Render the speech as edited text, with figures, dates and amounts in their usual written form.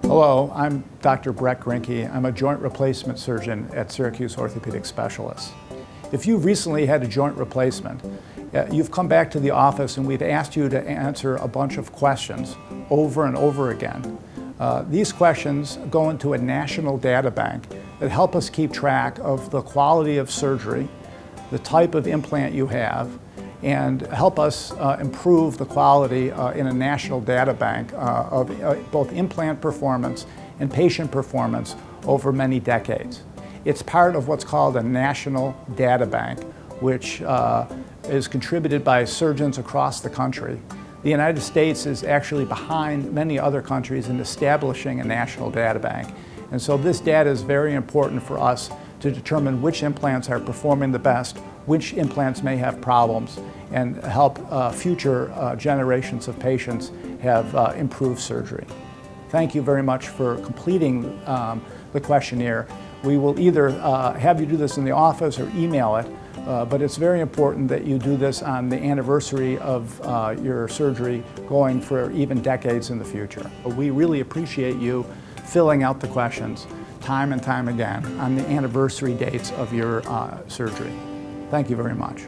Hello, I'm Dr. Brett Greenky. I'm a joint replacement surgeon at Syracuse Orthopedic Specialists. If you've recently had a joint replacement, you've come back to the office and we've asked you to answer a bunch of questions over and over again. These questions go into a national data bank that help us keep track of the quality of surgery, the type of implant you have, and help us improve the quality in a national data bank of both implant performance and patient performance over many decades. It's part of what's called a national data bank, which is contributed by surgeons across the country. The United States is actually behind many other countries in establishing a national data bank. And so this data is very important for us to determine which implants are performing the best, which implants may have problems, and help future generations of patients have improved surgery. Thank you very much for completing the questionnaire. We will either have you do this in the office or email it, but it's very important that you do this on the anniversary of your surgery going for even decades in the future. We really appreciate you filling out the questions time and time again on the anniversary dates of your surgery. Thank you very much.